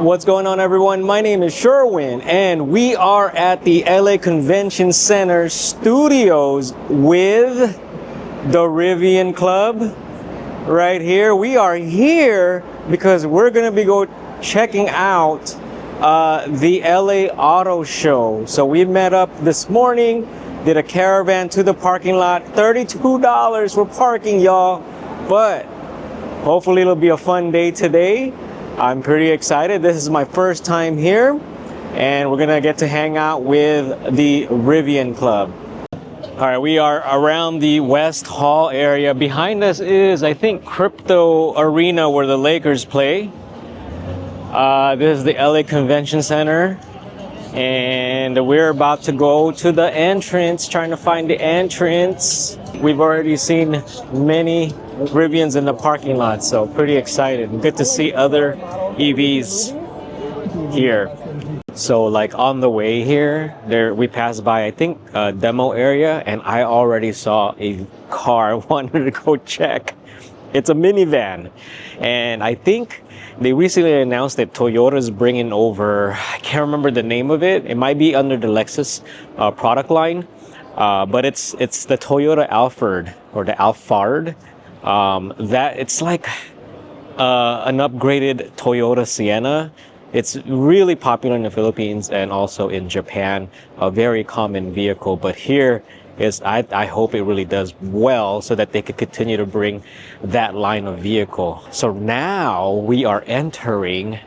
What's going on, everyone? My name is Sherwin, and we are at the LA Convention Center studios with the Rivian Club right here. We are here because we're going to be checking out the LA Auto Show. So we met up this morning, did a caravan to the parking lot. $32 for parking, y'all. But hopefully it'll be a fun day today. I'm pretty excited. This is my first time here, and we're gonna get to hang out with the Rivian Club. All right, we are around the West Hall area. Behind us is, I think, Crypto Arena where the Lakers play. This is the LA Convention Center, and we're about to go to the entrance, trying to find the entrance. We've already seen many Rivians in the parking lot, so pretty excited. Good to see other EVs here. So like on the way here, we passed by, I think, a demo area, and I already saw a car I wanted to go check. It's a minivan, and I think they recently announced that Toyota's bringing over, I can't remember the name of it. It might be under the Lexus product line, but it's the Toyota Alphard, or the Alphard. That it's like an upgraded Toyota Sienna. It's really popular in the Philippines and also in Japan, a very common vehicle. But here is, I hope it really does well so that they could continue to bring that line of vehicle. So now we are entering,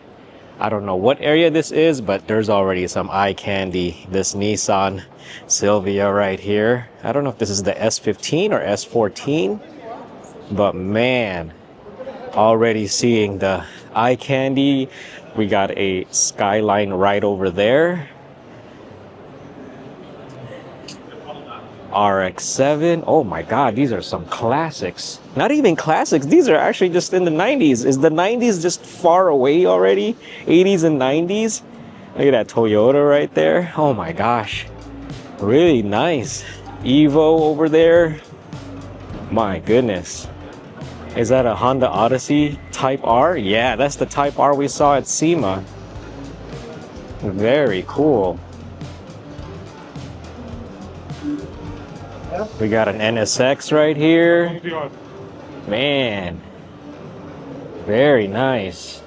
I don't know what area this is, but there's already some eye candy. This Nissan Silvia right here. I don't know if this is the S15 or S14. But man, already seeing the eye candy. We got a Skyline right over there. RX-7. Oh my God, these are some classics. Not even classics. These are actually just in the 90s. Is the 90s just far away already? 80s and 90s? Look at that Toyota right there. Oh my gosh. Really nice. Evo over there. My goodness. Is that a Honda Odyssey Type R? Yeah, that's the Type R we saw at SEMA. Very cool. We got an NSX right here. Man, very nice.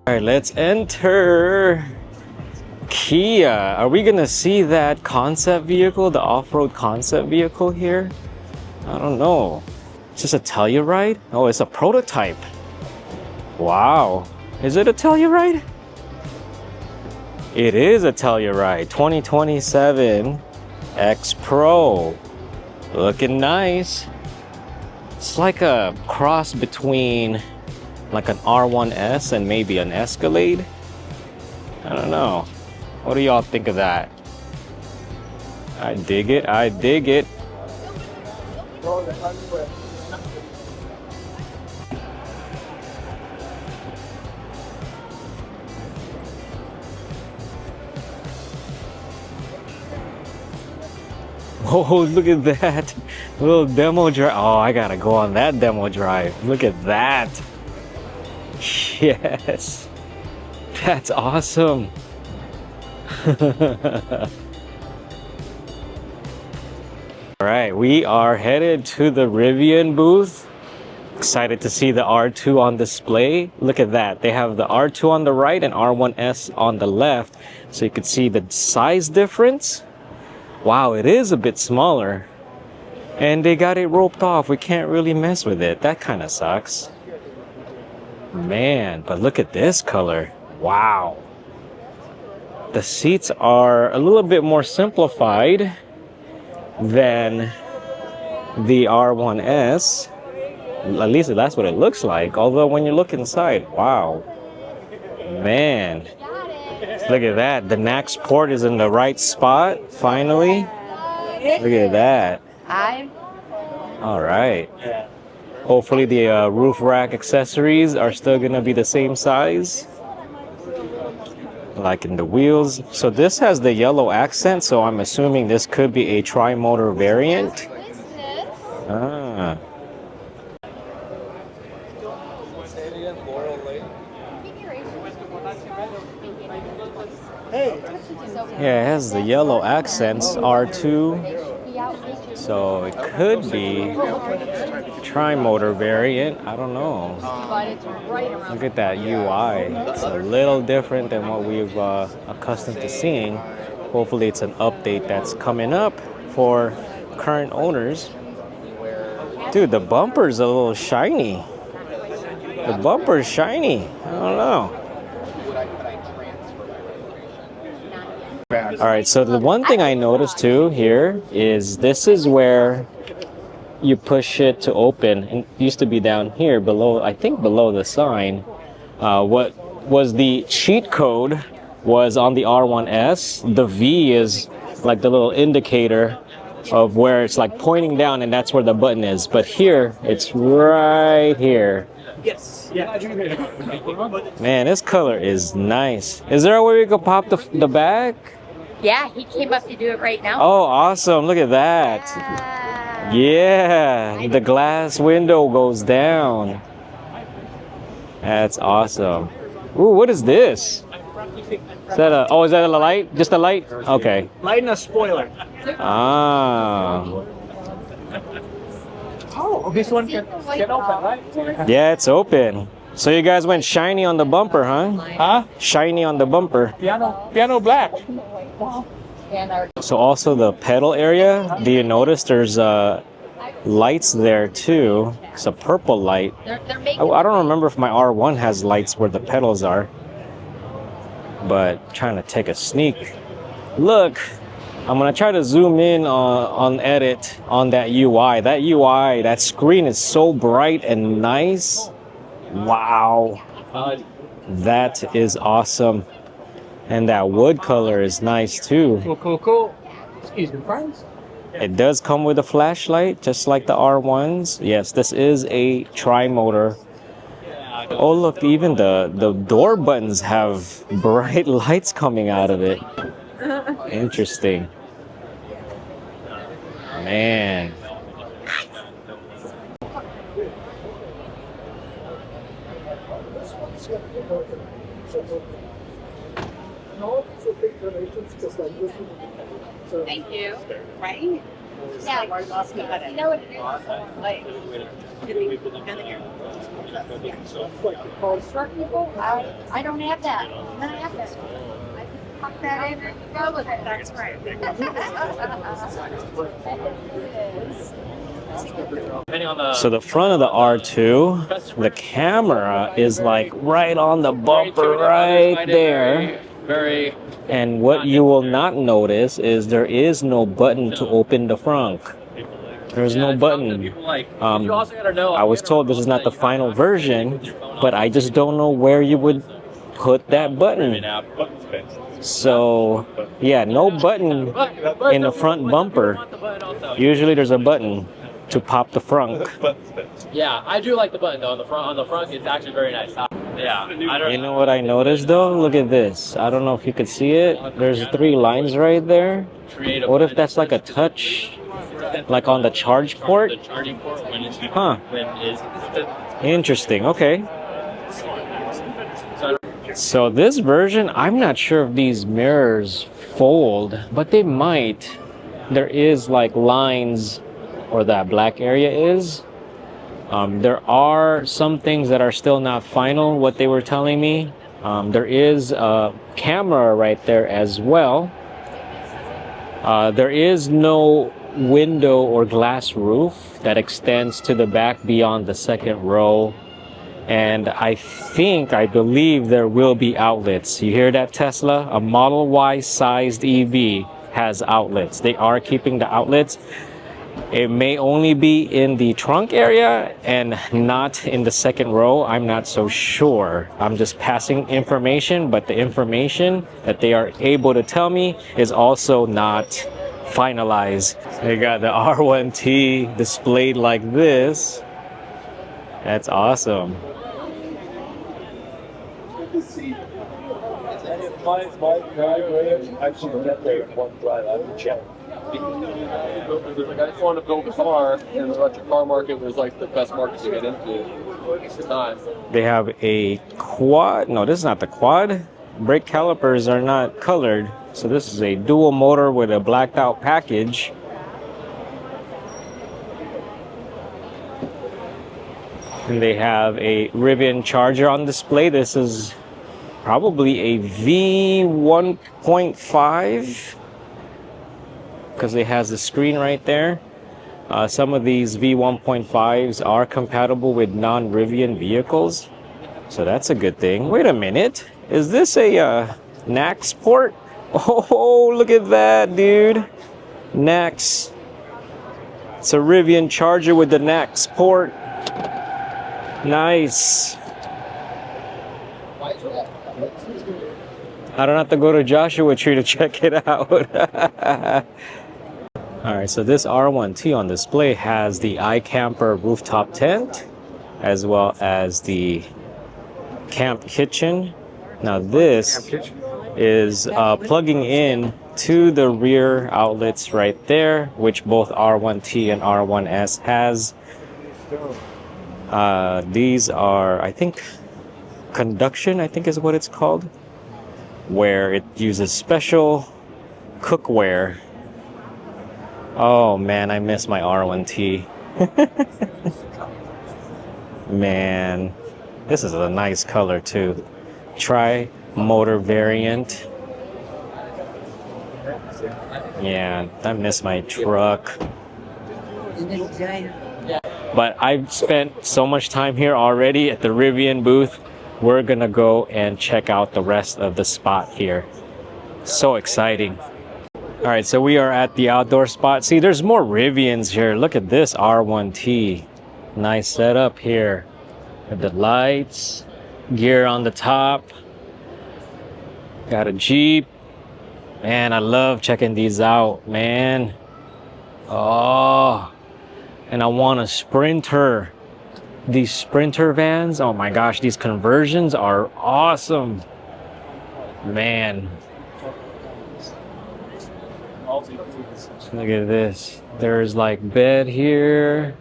All right, let's enter Kia. Are we gonna see that concept vehicle, the off-road concept vehicle here? I don't know. It's just a Telluride? Oh, it's a prototype. Wow. Is it a Telluride? It is a Telluride. 2027 X Pro. Looking nice. It's like a cross between like an R1S and maybe an Escalade. I don't know. What do y'all think of that? I dig it. I dig it. Oh, look at that little demo drive. Oh, I gotta go on that demo drive. Look at that. Yes, that's awesome. All right, we are headed to the Rivian booth. Excited to see the R2 on display. Look at that. They have the R2 on the right and R1S on the left. So you can see the size difference. Wow, it is a bit smaller. And they got it roped off. We can't really mess with it. That kind of sucks. Man, but look at this color. Wow. The seats are a little bit more simplified than the R1S. At least that's what it looks like. Although when you look inside, wow. Man. Look at that. The NACS port is in the right spot, finally. Look at that. All right. Hopefully the roof rack accessories are still gonna be the same size. Like in the wheels. So this has the yellow accent, so I'm assuming this could be a tri-motor variant. Ah. Yeah, it has the yellow accents, R2. So it could be tri-motor variant. I don't know. Look at that UI. It's a little different than what we've accustomed to seeing. Hopefully it's an update that's coming up for current owners. Dude, the bumper's a little shiny. The bumper's shiny. I don't know. All right, so the one thing I noticed too here is this is where you push it to open. It used to be down here below, I think below the sign. What was the cheat code was on the R1S. The V is like the little indicator of where it's like pointing down, and that's where the button is. But here, it's right here. Yes. Yeah. Man, this color is nice. Is there a way we could pop the back? Yeah, he came up to do it right now. Oh, awesome. Look at that. Yeah, the glass window goes down. That's awesome. Ooh, what is this? Is that a, oh, is that a light? Just a light? Okay. Light and a spoiler. Ah. Oh, this one can open, right? Yeah, it's open. So you guys went shiny on the bumper, huh? Huh? Shiny on the bumper. Piano black. So also the pedal area, do you notice there's lights there too? It's a purple light. I don't remember if my R1 has lights where the pedals are. But trying to take a sneak. Look, I'm gonna try to zoom in on edit on that UI. That UI, that screen is so bright and nice. Wow. That is awesome. And that wood color is nice too. Cool. Excuse me, friends. It does come with a flashlight, just like the R1s. Yes, this is a tri-motor. Oh look, even the door buttons have bright lights coming out of it. Interesting. Man. Thank you. Right? Yeah, you know what it is? Like, short people, I don't have that. None of that. I just pop that in and go with it. That's right. So the front of the R2, the camera is like right on the bumper right there. And what you will not notice is there is no button to open the front. There's no button. I was told this is not the final version, but I just don't know where you would put that button. So yeah, no button in the front bumper. Usually there's a button to pop the frunk. Yeah, I do like the button though. On the front, it's actually very nice. Yeah, I don't. You know what I noticed though? Look at this. I don't know if you could see it. There's 3 lines right there. What if that's like a touch, like on the charge port? Huh. Interesting. Okay. So this version, I'm not sure if these mirrors fold, but they might. There is like lines, or that black area is. There are some things that are still not final, what they were telling me. There is a camera right there as well. There is no window or glass roof that extends to the back beyond the second row. And I believe there will be outlets. You hear that, Tesla? A Model Y sized EV has outlets. They are keeping the outlets. It may only be in the trunk area and not in the second row. I'm not so sure. I'm just passing information, but the information that they are able to tell me is also not finalized. They got the R1T displayed like this. That's awesome. My driveway, I should get there in one drive. I would check. Like, I just want to build a car, and the electric car market was like the best market to get into at the time. They have a quad. No, this is not the quad. Brake calipers are not colored. So this is a dual motor with a blacked out package. And they have a Rivian Charger on display. This is probably a V1.5 because it has the screen right there. Some of these V1.5s are compatible with non-Rivian vehicles, so that's a good thing. Wait a minute, is this a NACS port? Oh, look at that, dude. NACS. It's a Rivian Charger with the NACS port. Nice. I don't have to go to Joshua Tree to check it out. Alright, so this R1T on display has the iKamper rooftop tent as well as the camp kitchen. Now this is plugging in to the rear outlets right there, which both R1T and R1S has. These are, I think, conduction, I think is what it's called, where it uses special cookware. Oh man, I miss my R1T. Man, this is a nice color too. Tri-motor variant. Yeah, I miss my truck. But I've spent so much time here already at the Rivian booth. We're gonna go and check out the rest of the spot here. So exciting. All right, so we are at the outdoor spot. See, there's more Rivians here. Look at this R1T. Nice setup here. With the lights, gear on the top. Got a Jeep. Man, I love checking these out, man. Oh, and I want a Sprinter. These Sprinter vans, oh my gosh, these conversions are awesome. Man. Look at this. There's like bed here.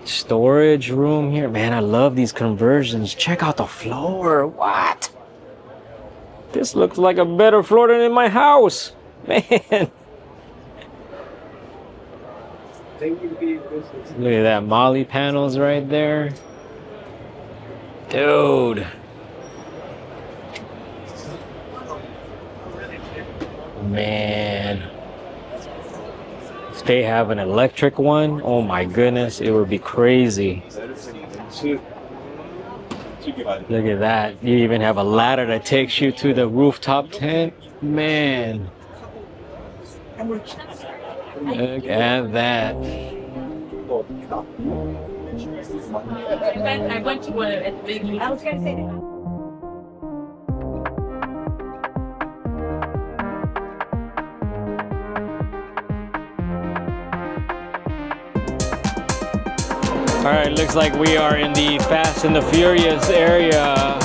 Storage room here. Man, I love these conversions. Check out the floor. What? This looks like a better floor than in my house. Man. Look at that, Molly panels right there. Dude. Man. If they have an electric one, oh my goodness, it would be crazy. Look at that. You even have a ladder that takes you to the rooftop tent. Man. Look at that. I went to one at the big. I was gonna say that. All right, looks like we are in the Fast and the Furious area.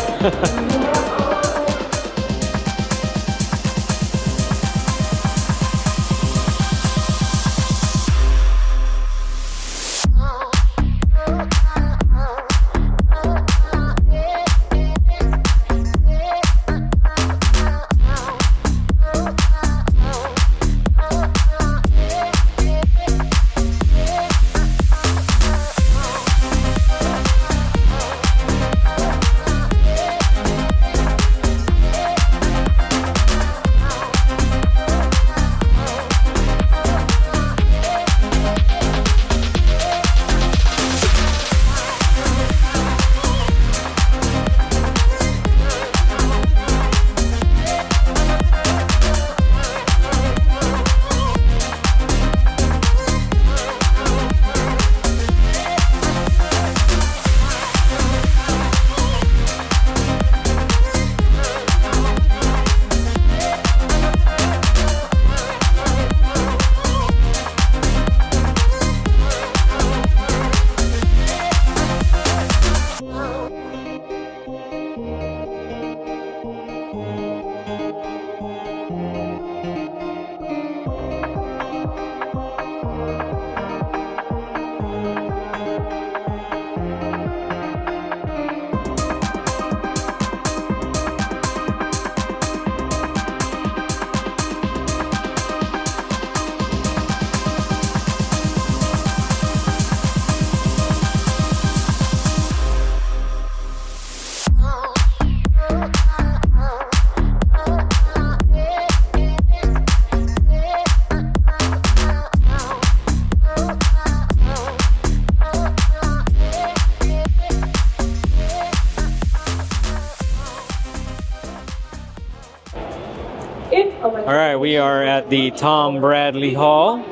All right, we are at the Tom Bradley Hall.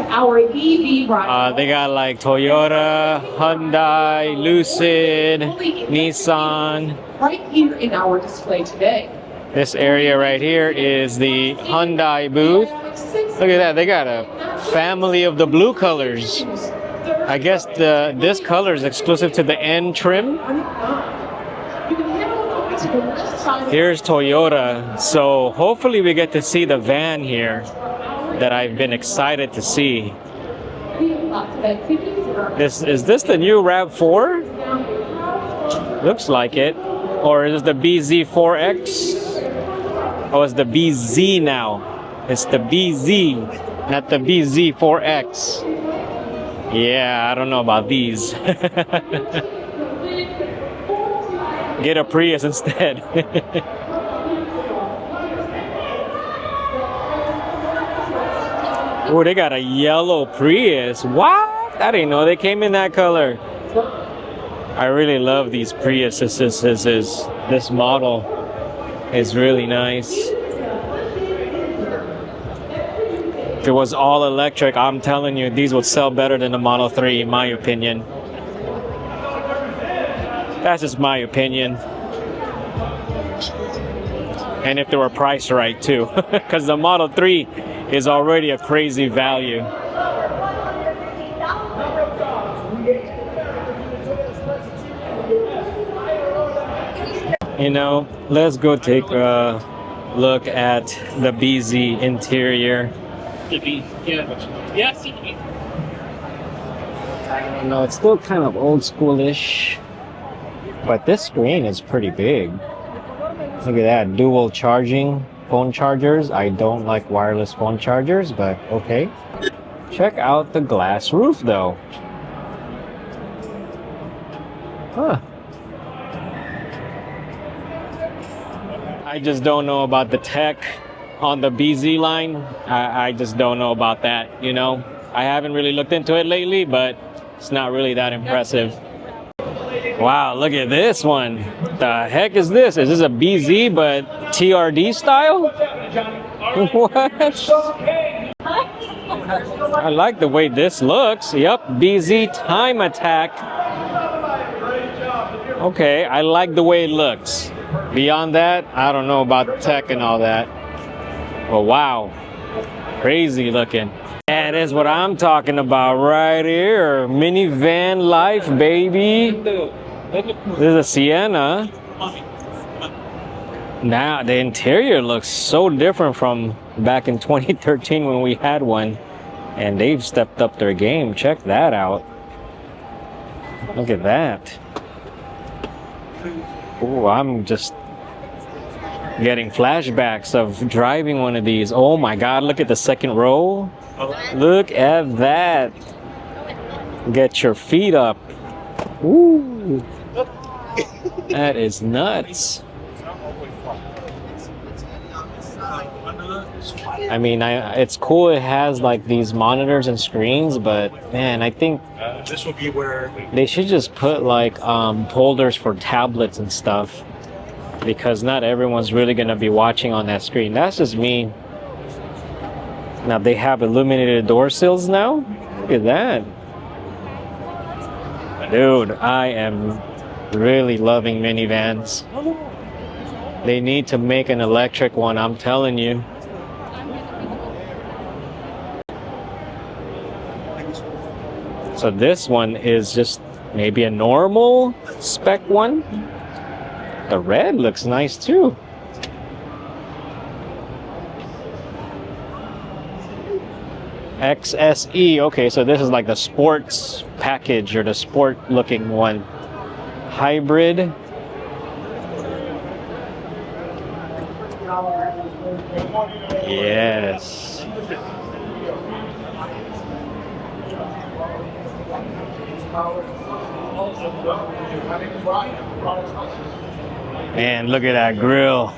Our EV ride. They got like Toyota, Hyundai, Lucid, Nissan. Right here in our display today. This area right here is the Hyundai booth. Look at that, they got a family of the blue colors. I guess this color is exclusive to the N trim. Here's Toyota, so hopefully we get to see the van here that I've been excited to see. Is this the new RAV4? Looks like it. Or is this the BZ4X? Oh, it's the BZ now. It's the BZ, not the BZ4X. Yeah, I don't know about these. Get a Prius instead. Oh, they got a yellow Prius. What? I didn't know they came in that color. I really love these Priuses. This model is really nice. If it was all electric, I'm telling you, these would sell better than the Model 3, in my opinion. That's just my opinion. And if they were priced right too, because the Model 3 is already a crazy value. You know, let's go take a look at the BZ interior. I don't know, it's still kind of old schoolish. But this screen is pretty big. Look at that, dual charging phone chargers. I don't like wireless phone chargers, but okay. Check out the glass roof though. Huh. I just don't know about the tech on the BZ line. I just don't know about that, you know. I haven't really looked into it lately, but it's not really that impressive. Wow, look at this one. The heck is this? Is this a BZ but TRD style? What? I like the way this looks. Yep, BZ Time Attack. Okay, I like the way it looks. Beyond that, I don't know about the tech and all that. But wow, crazy looking. And That is what I'm talking about right here. Minivan life, baby. This is a Sienna. Now the interior looks so different from back in 2013 when we had one, and they've stepped up their game. Check that out. Look at that. Oh, I'm just getting flashbacks of driving one of these. Oh my God, look at the second row. Look at that. Get your feet up. Ooh. That is nuts. I mean, it's cool it has like these monitors and screens, but man, I think this will be where they should just put like holders for tablets and stuff, because not everyone's really gonna be watching on that screen. That's just me. Now they have illuminated door sills now. Look at that. Dude, I am really loving minivans. They need to make an electric one, I'm telling you. So this one is just maybe a normal spec one. The red looks nice too. XSE, okay, so this is like the sports package or the sport looking one. Hybrid. Yes. And look at that grill.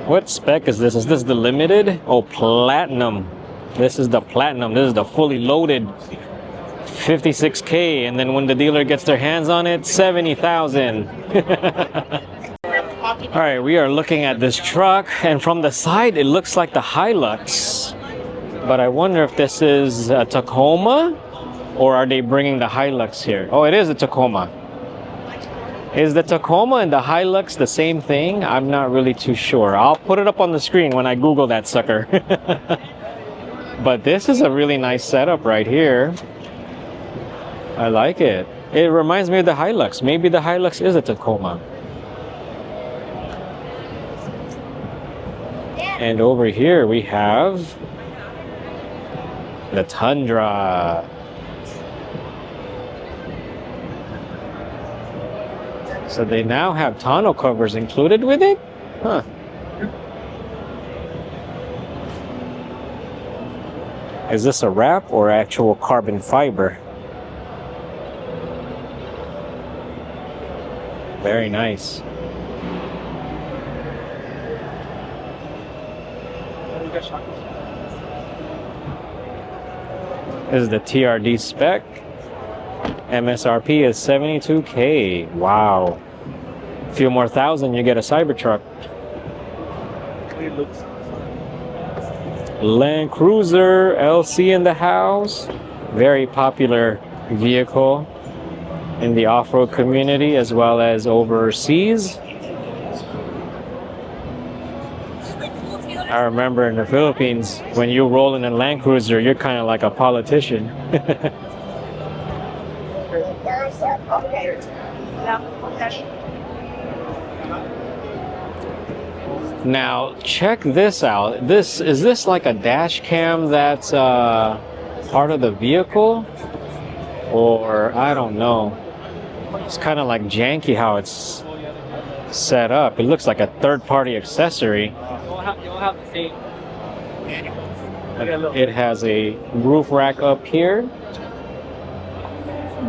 What spec is this? Is this the limited? Oh, platinum. This is the platinum. This is the fully loaded 56K. And then when the dealer gets their hands on it, 70,000. All right, we are looking at this truck, and from the side, it looks like the Hilux. But I wonder if this is a Tacoma, or are they bringing the Hilux here? Oh, it is a Tacoma. Is the Tacoma and the Hilux the same thing? I'm not really too sure. I'll put it up on the screen when I Google that sucker. But this is a really nice setup right here. I like it. It reminds me of the Hilux. Maybe the Hilux is a Tacoma. And over here we have the Tundra. So they now have tonneau covers included with it? Huh. Is this a wrap or actual carbon fiber? Very nice. This is the TRD spec. MSRP is 72K. Wow. A few more thousand, you get a Cybertruck. Land Cruiser LC in the house. Very popular vehicle in the off-road community as well as overseas. I remember in the Philippines, when you roll in a Land Cruiser, you're kind of like a politician. Now, check this out. Is this like a dash cam that's part of the vehicle? Or, I don't know. It's kind of like janky how it's set up. It looks like a third-party accessory. You'll have the same. It has a roof rack up here.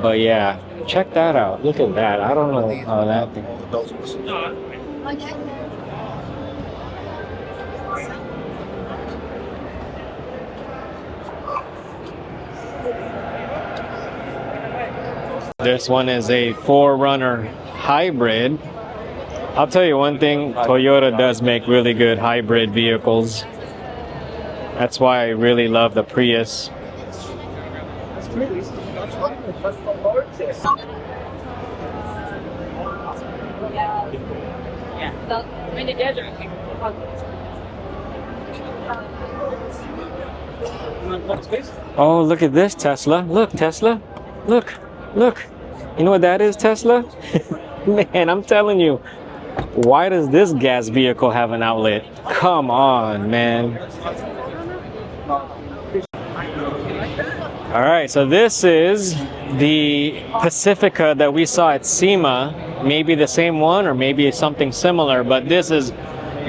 But yeah, check that out. Look at that. I don't know how that thing. This one is a 4Runner hybrid. I'll tell you one thing, Toyota does make really good hybrid vehicles. That's why I really love the Prius. Oh, look at this Tesla. Look, Tesla. Look, look. You know what that is, Tesla? Man, I'm telling you. Why does this gas vehicle have an outlet? Come on, man. All right, so this is the Pacifica that we saw at SEMA. Maybe the same one or maybe something similar, but this is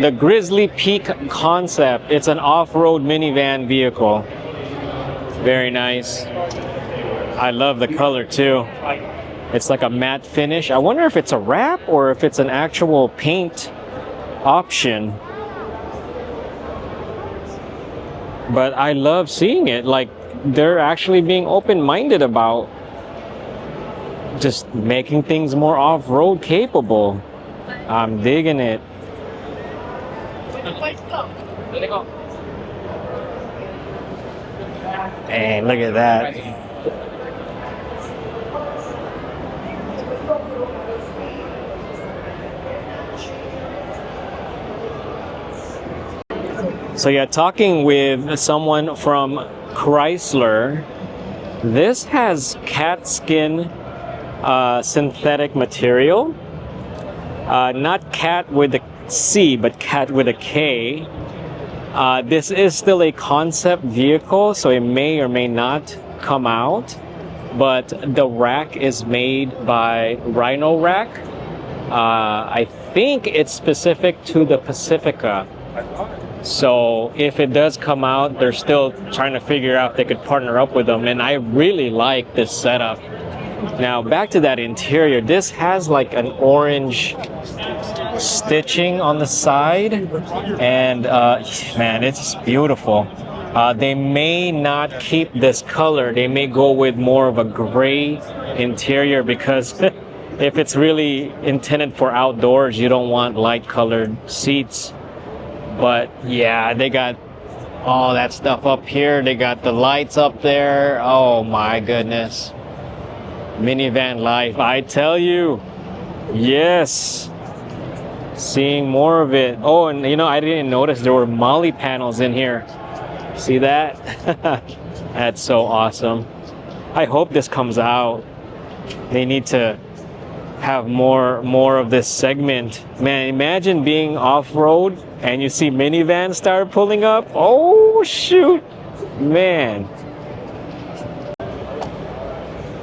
the Grizzly Peak concept. It's an off-road minivan vehicle. Very nice. I love the color too. It's like a matte finish. I wonder if it's a wrap or if it's an actual paint option. But I love seeing it. Like, they're actually being open-minded about just making things more off-road capable. I'm digging it. And look at that. So yeah, talking with someone from Chrysler, this has Katskin synthetic material. Not cat with a C, but cat with a K. This is still a concept vehicle, so it may or may not come out. But the rack is made by Rhino Rack. I think it's specific to the Pacifica. So if it does come out, they're still trying to figure out if they could partner up with them. And I really like this setup. Now back to that interior. This has like an orange stitching on the side. And man, it's beautiful. They may not keep this color. They may go with more of a gray interior because if it's really intended for outdoors, you don't want light colored seats. But yeah, they got all that stuff up here. They got the lights up there. Oh my goodness. Minivan life, I tell you. Yes. Seeing more of it. Oh, and you know, I didn't notice there were molly panels in here. See that? That's so awesome. I hope this comes out. They need to have more of this segment. Man, imagine being off-road and you see minivans start pulling up. Oh shoot, man.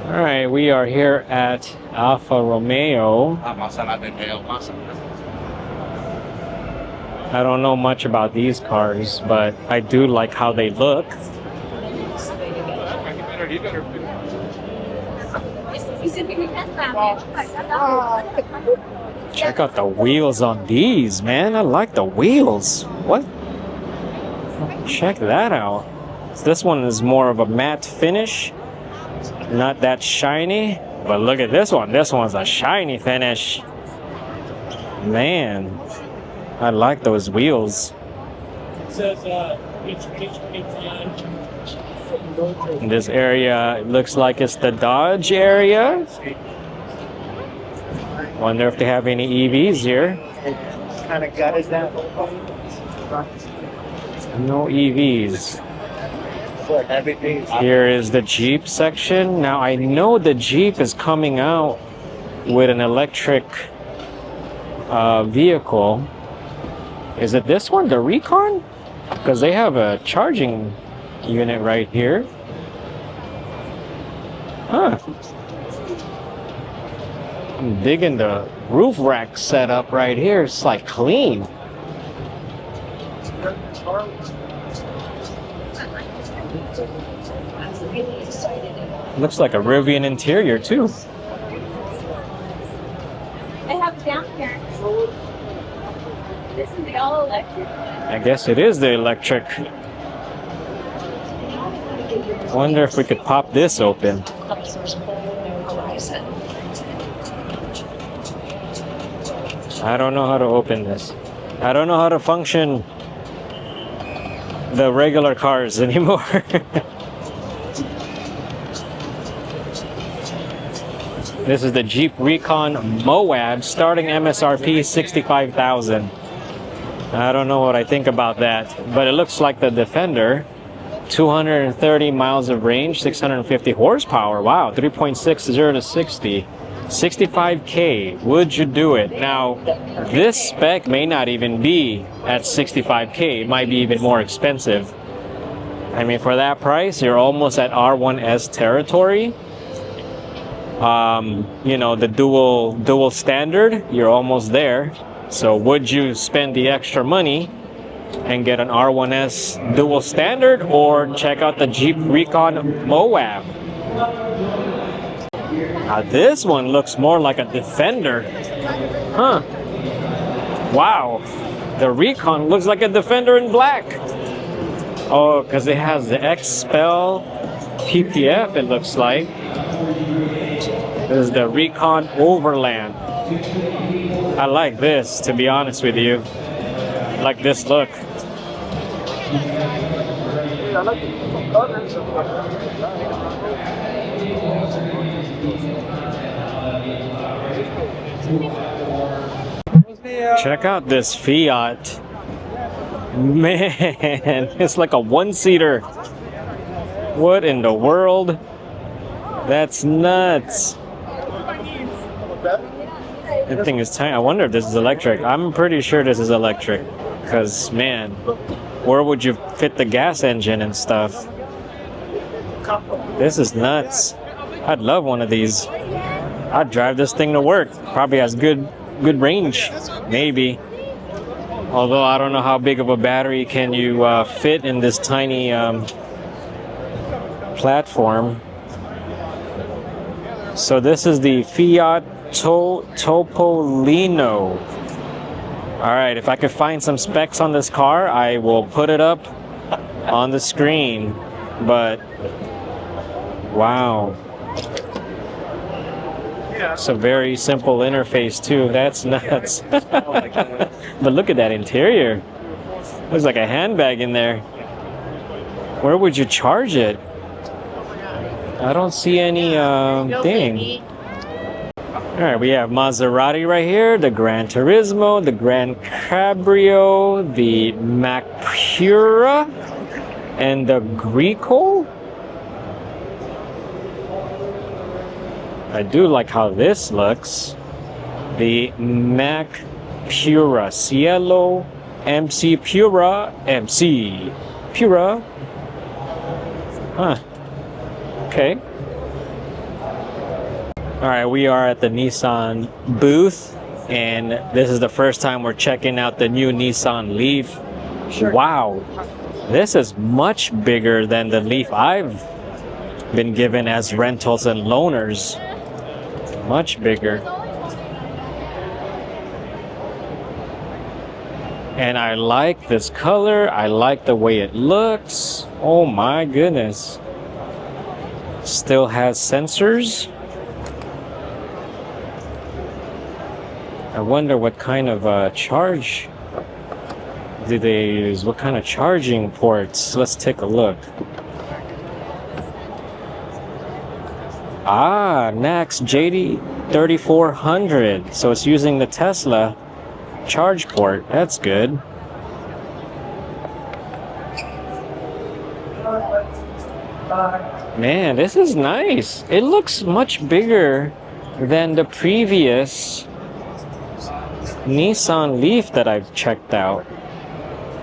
All right, we are here at Alfa Romeo. I don't know much about these cars, but I do like how they look. Check out the wheels on these, man. I like the wheels. What? Check that out. This one is more of a matte finish. Not that shiny. But look at this one. This one's a shiny finish. Man. I like those wheels. In this area, it looks like it's the Dodge area. Wonder if they have any EVs here. Kind of gutted that. No EVs. Here is the Jeep section. Now I know the Jeep is coming out with an electric vehicle. Is it this one, the Recon? Because they have a charging unit right here. Huh. I'm digging the roof rack setup right here. It's like clean. Looks like a Rivian interior too. I have it down here. This is the all electric. I guess it is the electric. Wonder if we could pop this open. I don't know how to open this. I don't know how to function the regular cars anymore. This is the Jeep Recon Moab, starting MSRP $65,000. I don't know what I think about that, but it looks like the Defender. 230 miles of range, 650 horsepower. Wow, 3.6 0 to 60. 65K, would you do it? Now, this spec may not even be at 65K. It might be even more expensive. I mean, for that price, you're almost at R1S territory. You know, the dual standard, you're almost there. So would you spend the extra money and get an R1S dual standard, or check out the Jeep Recon Moab? Now this one looks more like a Defender. Huh. Wow. The Recon looks like a Defender in black. Oh, because it has the X-Spell PPF, it looks like. This is the Recon Overland. I like this, to be honest with you. I like this look. Check out this Fiat. Man, it's like a one-seater. What in the world? That's nuts. That thing is tiny. I wonder if this is electric. I'm pretty sure this is electric. Because, man, where would you fit the gas engine and stuff? This is nuts. I'd love one of these. I'd drive this thing to work. Probably has good range. Maybe. Although I don't know how big of a battery can you fit in this tiny platform. So this is the Fiat Topolino. Alright, if I could find some specs on this car, I will put it up on the screen. But wow. It's a very simple interface too. That's nuts. But look at that interior. Looks like a handbag in there. Where would you charge it? I don't see any thing. Alright, we have Maserati right here, the Gran Turismo, the Gran Cabrio, the Mac Pura, and the Greco. I do like how this looks. The Mac Pura, Cielo, MC Pura, MC Pura. Huh. Okay. Alright, we are at the Nissan booth, and this is the first time we're checking out the new Nissan Leaf. Wow, this is much bigger than the Leaf I've been given as rentals and loaners. Much bigger. And I like this color. I like the way it looks. Oh my goodness. Still has sensors. I wonder what kind of charge do they use? What kind of charging ports? Let's take a look. Ah, NACS JD3400. So it's using the Tesla charge port. That's good. Man, this is nice. It looks much bigger than the previous Nissan Leaf that I've checked out.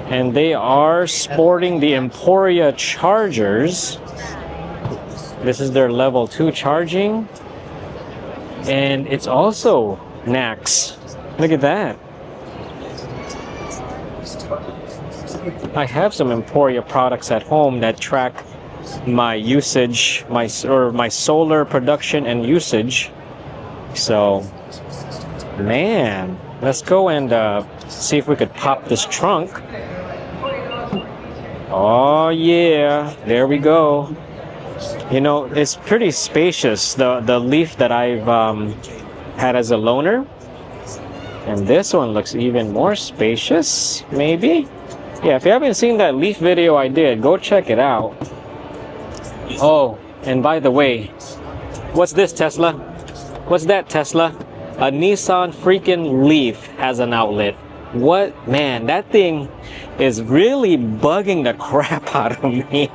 And they are sporting the Emporia chargers. This is their level 2 charging. And it's also NACS. Look at that. I have some Emporia products at home that track my usage, my solar production and usage. So, man, let's go and see if we could pop this trunk. Oh yeah, there we go. You know, it's pretty spacious, the Leaf that I've had as a loaner. And this one looks even more spacious, maybe? Yeah, if you haven't seen that Leaf video I did, go check it out. Oh, and by the way, what's this, Tesla? What's that, Tesla? A Nissan freaking Leaf has an outlet. What? Man, that thing is really bugging the crap out of me.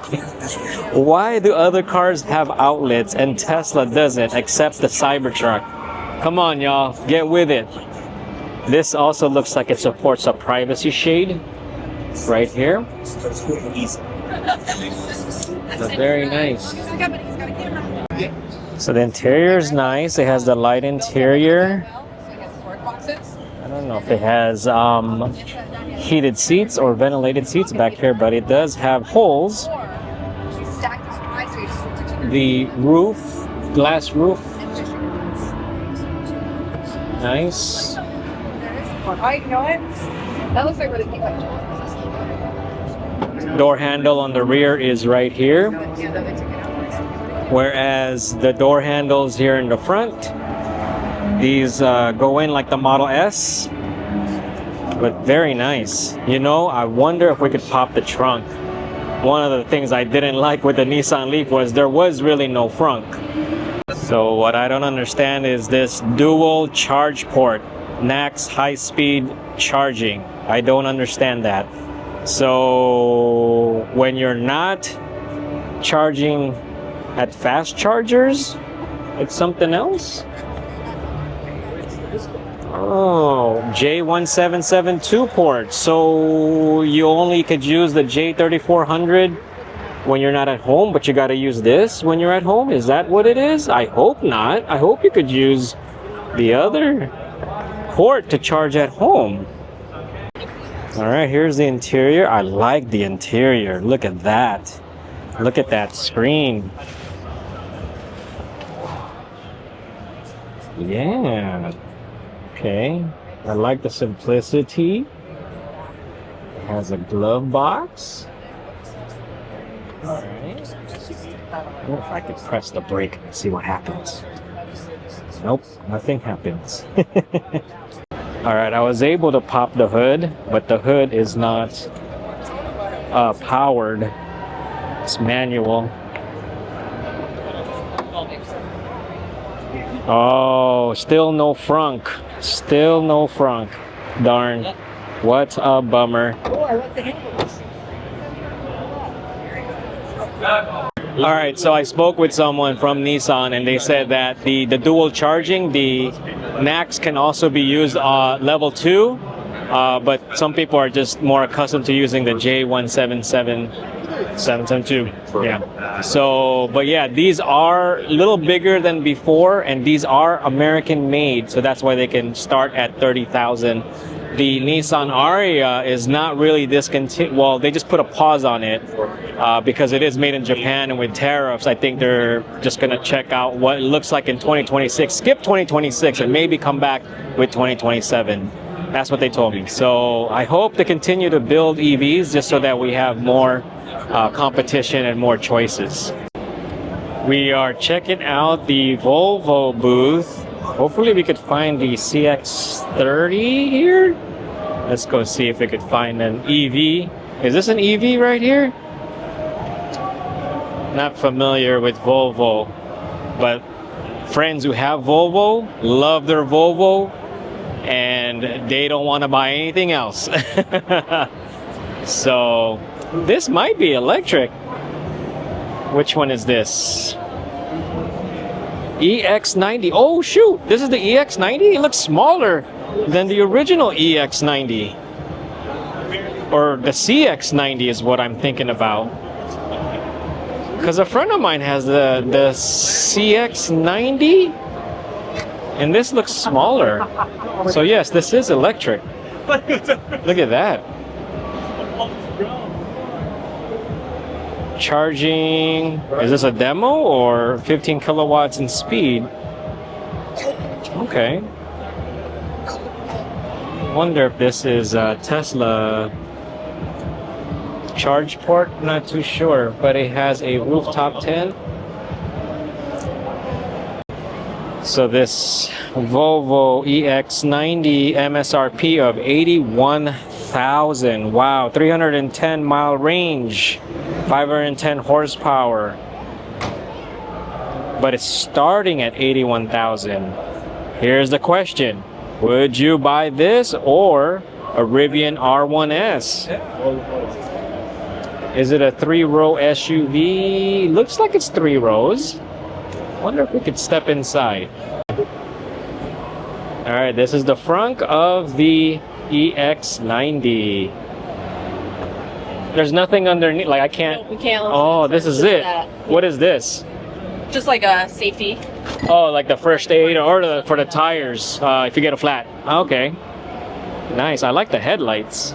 Why do other cars have outlets and Tesla doesn't, except the Cybertruck? Come on, y'all, get with it. This also looks like it supports a privacy shade right here. That's very nice. So the interior is nice. It has the light interior. I don't know if it has heated seats or ventilated seats back here, but it does have holes. The roof, glass roof. Nice. Oh, you know what? That looks like where they keep up. Door handle on the rear is right here, whereas the door handles here in the front, these go in like the Model S, but very nice. You know, I wonder if we could pop the trunk. One of the things I didn't like with the Nissan Leaf was there was really no frunk. So what I don't understand is this dual charge port, NACS high-speed charging. I don't understand that. So when you're not charging at fast chargers, it's something else? Oh, J1772 port. So you only could use the J3400 when you're not at home, but you got to use this when you're at home? Is that what it is? I hope not. I hope you could use the other port to charge at home. All right, here's the interior. I like the interior. Look at that. Look at that screen. Yeah. Okay. I like the simplicity. It has a glove box. All right. Well, if I could press the brake and see what happens. Nope, nothing happens. All right, I was able to pop the hood, but the hood is not powered. It's manual. Oh, still no frunk. Still no frunk. Darn. What a bummer. Oh, I like the handles. All right, so I spoke with someone from Nissan and they said that the dual charging, the NACS can also be used level 2, but some people are just more accustomed to using the J1772. Yeah. So, but yeah, these are a little bigger than before and these are American made, so that's why they can start at 30,000. The Nissan Ariya is not really discontinued. Well, they just put a pause on it because it is made in Japan, and with tariffs, I think they're just going to check out what it looks like in 2026. Skip 2026 and maybe come back with 2027. That's what they told me. So I hope to continue to build EVs just so that we have more competition and more choices. We are checking out the Volvo booth. Hopefully we could find the CX30 here. Let's go see if we could find an EV. Is this an EV right here? Not familiar with Volvo, but friends who have Volvo love their Volvo and they don't want to buy anything else. So this might be electric. Which one is this? EX90. Oh shoot, this is the EX90? It looks smaller than the original EX90. Or the CX90 is what I'm thinking about. Because a friend of mine has the CX90 and this looks smaller. So yes, this is electric. Look at that. Charging, is this a demo or 15 kilowatts in speed? Okay. Wonder if this is a Tesla charge port, not too sure, but it has a rooftop tent. So this Volvo EX90 MSRP of 81,000. Wow, 310 mile range, 510 horsepower. but it's starting at 81,000. Here's the question. Would you buy this or a Rivian R1S? Is it a 3-row SUV? Looks like it's 3 rows. Wonder if we could step inside. All right, this is the front of the EX90. There's nothing underneath, like I can't. We can't. Oh, this is it. What is this? Just like a safety. Oh, like the first aid or for the tires if you get a flat. Okay. Nice. I like the headlights.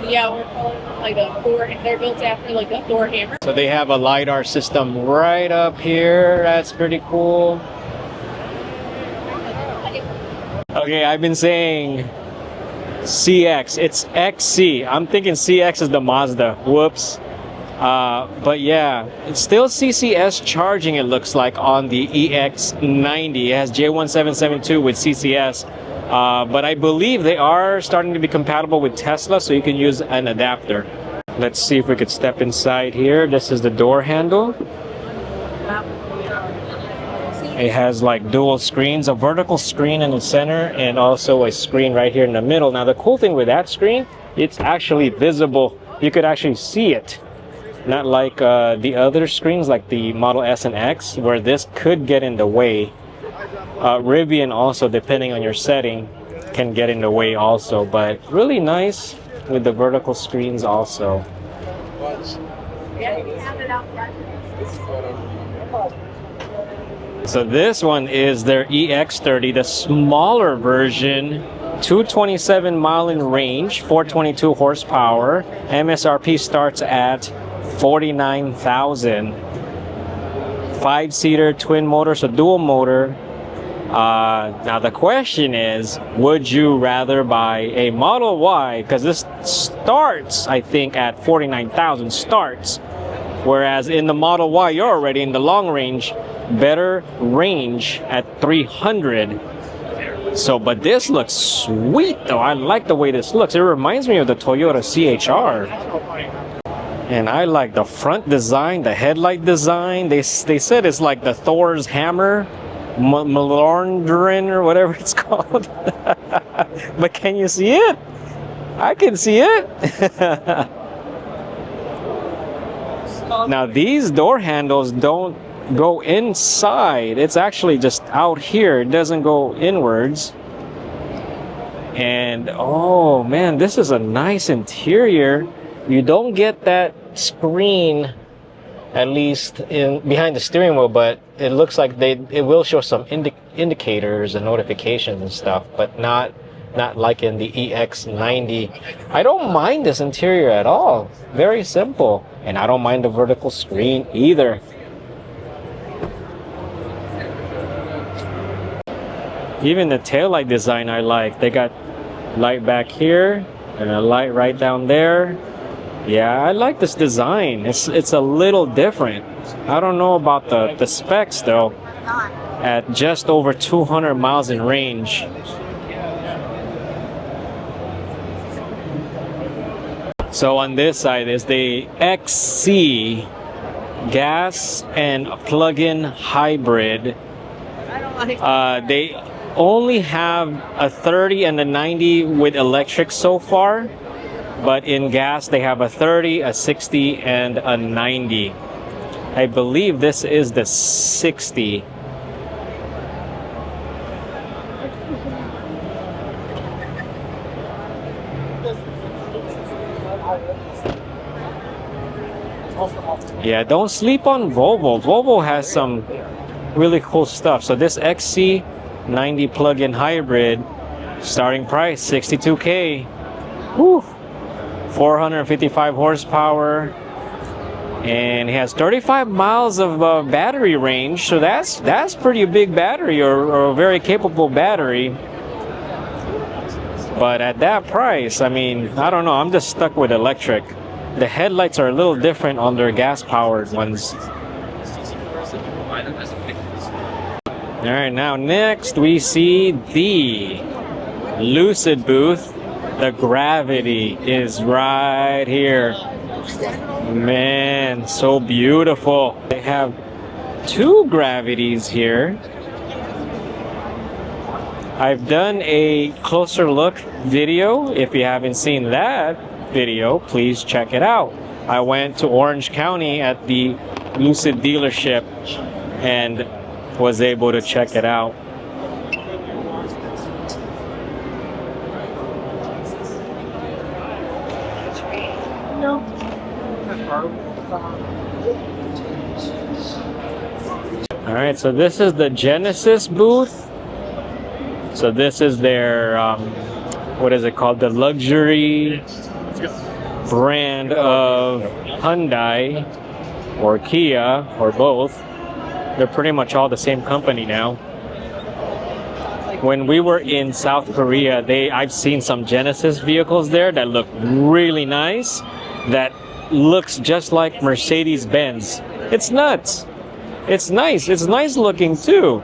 Yeah, we're calling them like a Thor. They're built after like a Thor hammer. So they have a LiDAR system right up here. That's pretty cool. Okay, I've been saying CX. It's XC. I'm thinking CX is the Mazda. Whoops. But yeah, it's still CCS charging, it looks like, on the EX90. It has J1772 with CCS. But I believe they are starting to be compatible with Tesla, so you can use an adapter. Let's see if we could step inside here. This is the door handle. It has like dual screens, a vertical screen in the center and also a screen right here in the middle. Now the cool thing with that screen, it's actually visible. You could actually see it. Not like the other screens like the Model S and X, where this could get in the way. Rivian also, depending on your setting, can get in the way also, but really nice with the vertical screens also. So this one is their EX30, the smaller version, 227 mile in range, 422 horsepower. MSRP starts at 49,000. 5-seater twin motor, so dual motor. Now the question is, would you rather buy a Model Y? Because this starts, I think, at 49,000 starts. Whereas in the Model Y, you're already in the long range, better range at 300. So, but this looks sweet though. I like the way this looks. It reminds me of the Toyota CHR. And I like the front design, the headlight design. They said it's like the Thor's hammer, Mjolnir or whatever it's called. But can you see it? I can see it. Now these door handles don't go inside. It's actually just out here. It doesn't go inwards. And oh man, this is a nice interior. You don't get that screen, at least behind the steering wheel, but it looks like it will show some indicators and notifications and stuff, but not like in the EX90. I don't mind this interior at all. Very simple. And I don't mind the vertical screen either. Even the taillight design I like. They got light back here and a light right down there. Yeah, I like this design. It's a little different. I don't know about the specs though. At just over 200 miles in range. So on this side is the XC gas and plug-in hybrid. They only have a 30 and a 90 with electric so far, but in gas they have a 30, a 60, and a 90. I believe this is the 60. Yeah, don't sleep on Volvo. Volvo has some really cool stuff. So this XC90 plug-in hybrid, starting price $62K. Whew. 455 horsepower, and it has 35 miles of battery range. So that's pretty big battery, or a very capable battery. But at that price, I mean, I don't know. I'm just stuck with electric. The headlights are a little different on their gas-powered ones. All right, now next we see the Lucid booth. The Gravity is right here. Man, so beautiful. They have two gravities here. I've done a closer look video. If you haven't seen that video, please check it out. I went to Orange County at the Lucid dealership and was able to check it out. All right, so this is the Genesis booth. So this is their, what is it called? The luxury brand of Hyundai or Kia or both. They're pretty much all the same company now. When we were in South Korea, I've seen some Genesis vehicles there that look really nice. That looks just like Mercedes-Benz. It's nuts. It's nice. It's nice looking too.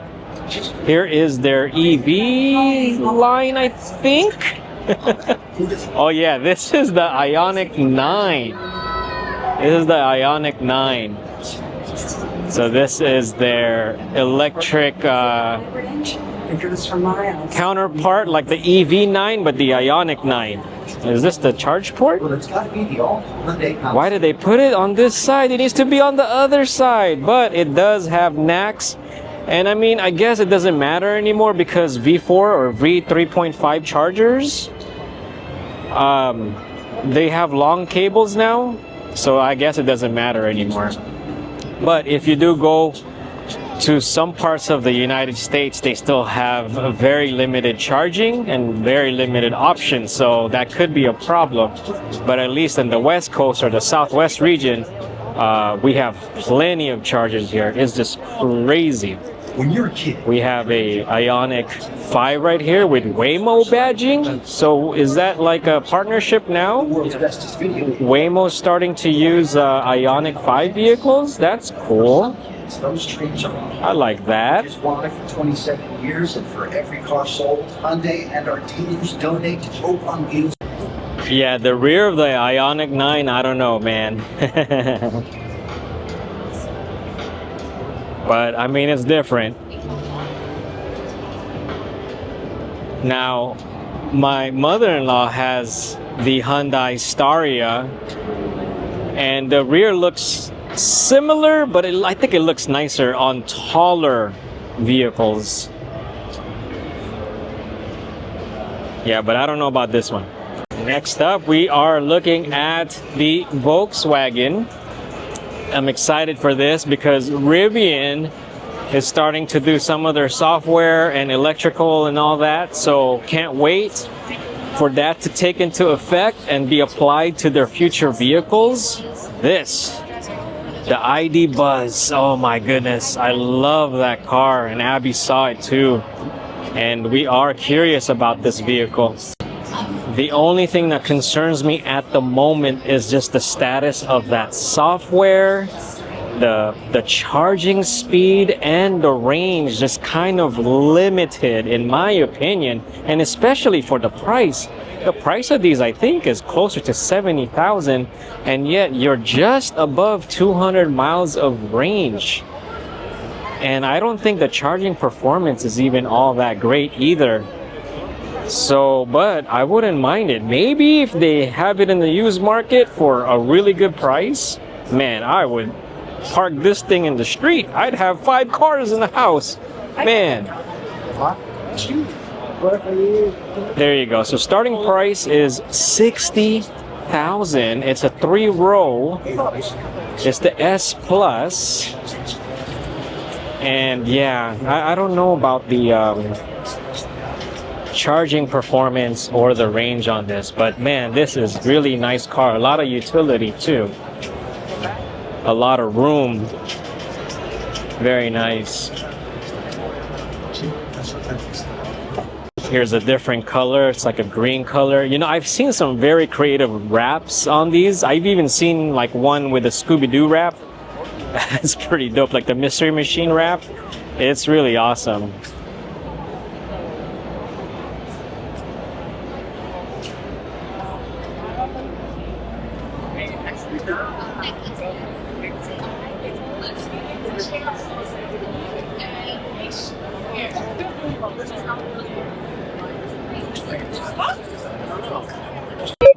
Here is their EV line, I think. Oh yeah, this is the Ioniq 9. This is the Ioniq 9. So this is their electric counterpart, like the EV9, but the Ioniq 9. Is this the charge port? Why did they put it on this side? It needs to be on the other side, but it does have NACS. And I mean, I guess it doesn't matter anymore because V4 or V3.5 chargers, they have long cables now. So I guess it doesn't matter anymore. But if you do go to some parts of the United States, they still have a very limited charging and very limited options. So that could be a problem. But at least in the West Coast or the Southwest region, we have plenty of chargers here. It's just crazy. When you're a kid, we have a Ioniq 5 right here with Waymo badging. So is that like a partnership now? Waymo's starting to use Ioniq 5 vehicles. That's cool. I like that. For 27 years, and for every car sold, Hyundai and our dealers donate to Hope on Wheels. Yeah, the rear of the Ioniq 9, I don't know, man. But I mean, it's different. Now, my mother-in-law has the Hyundai Staria, and the rear looks similar, but I think it looks nicer on taller vehicles. Yeah, but I don't know about this one. Next up, we are looking at the Volkswagen. I'm excited for this because Rivian is starting to do some of their software and electrical and all that. So can't wait for that to take into effect and be applied to their future vehicles. This, the ID.Buzz. Oh my goodness, I love that car, and Abby saw it too. And we are curious about this vehicle. The only thing that concerns me at the moment is just the status of that software, the charging speed, and the range just kind of limited in my opinion, and especially for the price. The price of these, I think, is closer to $70,000, and yet you're just above 200 miles of range. And I don't think the charging performance is even all that great either. So, but I wouldn't mind it. Maybe if they have it in the used market for a really good price, man, I would park this thing in the street. I'd have 5 cars in the house. Man. There you go. So starting price is $60,000. It's a 3-row. It's the S Plus. And yeah, I don't know about the charging performance or the range on this, but man, this is really nice car. A lot of utility too, a lot of room. Very nice. Here's a different color. It's like a green color. You know, I've seen some very creative wraps on these. I've even seen like one with a Scooby-Doo wrap. It's pretty dope, like the Mystery Machine wrap. It's really awesome.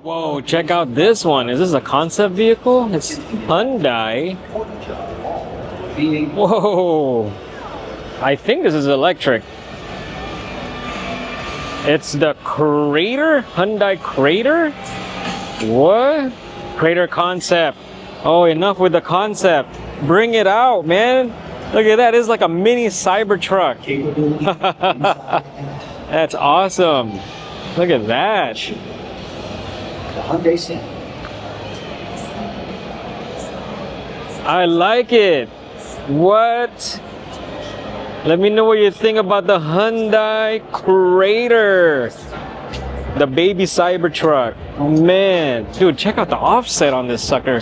Whoa, check out this one. Is this a concept vehicle? It's Hyundai. Whoa. I think this is electric. It's the Crater? Hyundai Crater? What? Crater concept. Oh, enough with the concept. Bring it out, man. Look at that. It's like a mini Cybertruck. That's awesome. Look at that. The Hyundai Santa. I like it. What? Let me know what you think about the Hyundai Crater. The baby Cybertruck. Man. Dude, check out the offset on this sucker.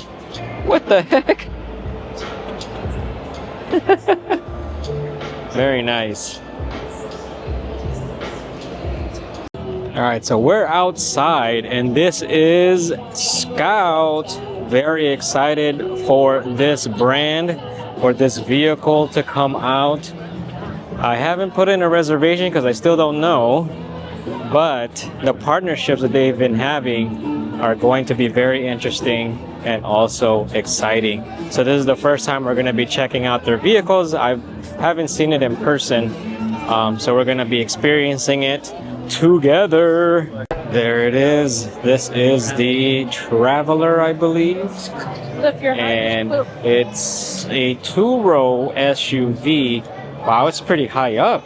What the heck? Very nice. Alright, so we're outside and this is Scout. Very excited for this brand, for this vehicle to come out. I haven't put in a reservation because I still don't know, but the partnerships that they've been having are going to be very interesting and also exciting. So this is the first time we're going to be checking out their vehicles. I haven't seen it in person, so we're going to be experiencing it together. There it is. This is the Traveler, I believe, and it's a two-row SUV. Wow, it's pretty high up.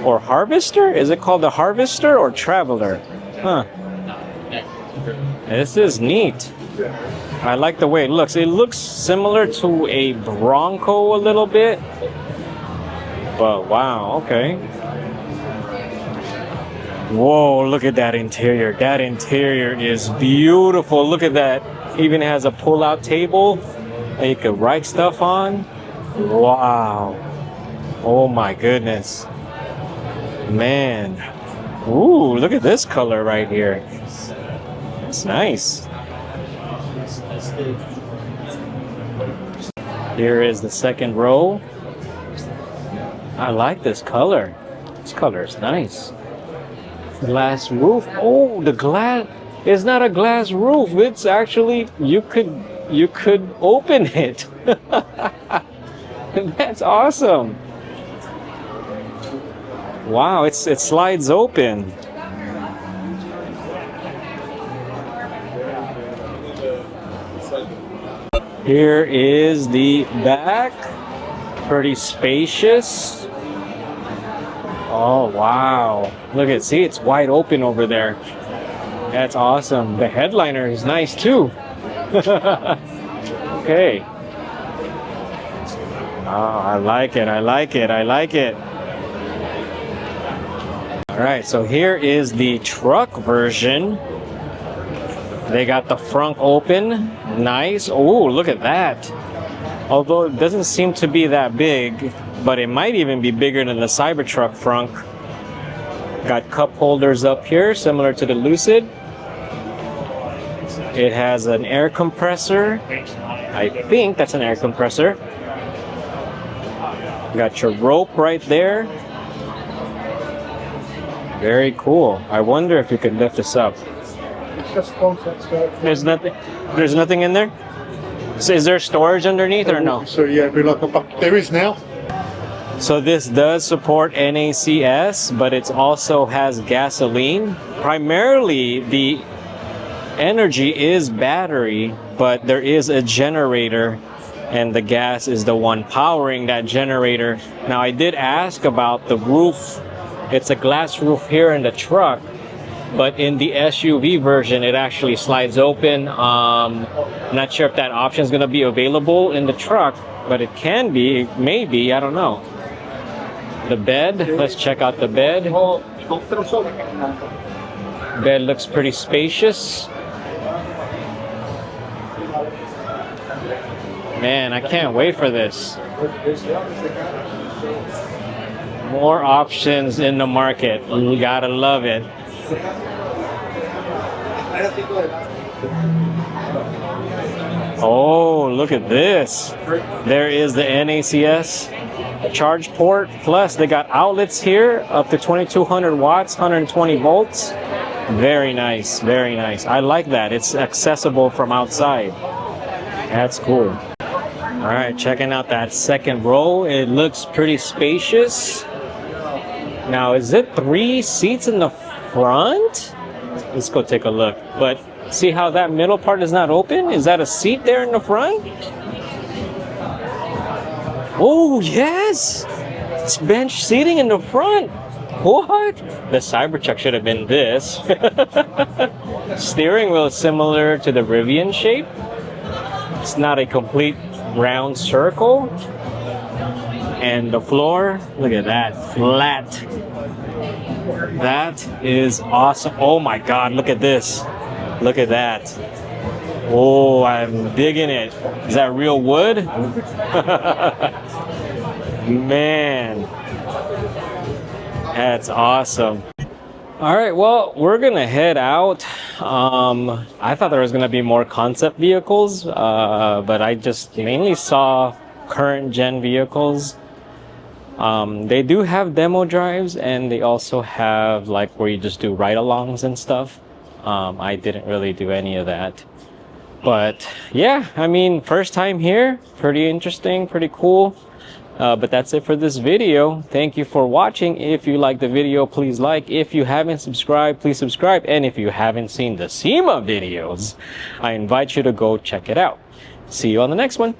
Or Harvester? Is it called the Harvester or Traveler? Huh. This is neat. I like the way it looks. It looks similar to a Bronco a little bit. But wow, okay. Whoa, look at that interior. That interior is beautiful. Look at that. Even has a pull-out table that you could write stuff on. Wow. Oh my goodness. Man. Ooh, look at this color right here. It's nice. Here is the second row. I like this color. This color is nice. Glass roof. Oh, the glass is not a glass roof. It's actually, you could open it. That's awesome. Wow, it slides open. Here is the back. Pretty spacious. Oh, wow. Look at, see, it's wide open over there. That's awesome. The headliner is nice too. Okay. Oh, I like it. I like it. I like it. All right, so here is the truck version. They got the front open. Nice. Oh, look at that. Although it doesn't seem to be that big, but it might even be bigger than the Cybertruck front. Got cup holders up here, similar to the Lucid. It has an air compressor. I think that's an air compressor. Got your rope right there. Very cool. I wonder if you could lift this up. There's nothing in there? So is there storage underneath or no? So yeah, there is now. So this does support NACS, but it also has gasoline. Primarily the energy is battery, but there is a generator and the gas is the one powering that generator. Now I did ask about the roof. It's a glass roof here in the truck, but in the SUV version it actually slides open. Not sure if that option is going to be available in the truck, but it can be, it may be, I don't know. The bed, let's check out the bed. Bed looks pretty spacious. Man, I can't wait for this. More options in the market. You gotta love it. Oh, look at this. There is the NACS charge port. Plus, they got outlets here up to 2200 watts, 120 volts. Very nice, very nice. I like that. It's accessible from outside. That's cool. All right, checking out that second row. It looks pretty spacious. Now, is it 3 seats in the front? Let's go take a look. But see how that middle part is not open? Is that a seat there in the front? Oh, yes! It's bench seating in the front. What? The Cybertruck should have been this. Steering wheel is similar to the Rivian shape. It's not a complete round circle. And the floor, look at that, flat. That is awesome. Oh my God, look at this. Look at that. Oh, I'm digging it. Is that real wood? Man, that's awesome. All right, well, we're gonna head out. I thought there was gonna be more concept vehicles, but I just mainly saw current gen vehicles. They do have demo drives, and they also have like where you just do ride-alongs and stuff. I didn't really do any of that. But yeah, I mean, first time here, pretty interesting, pretty cool. But that's it for this video. Thank you for watching. If you like the video, please like. If you haven't subscribed, please subscribe. And if you haven't seen the SEMA videos, I invite you to go check it out. See you on the next one.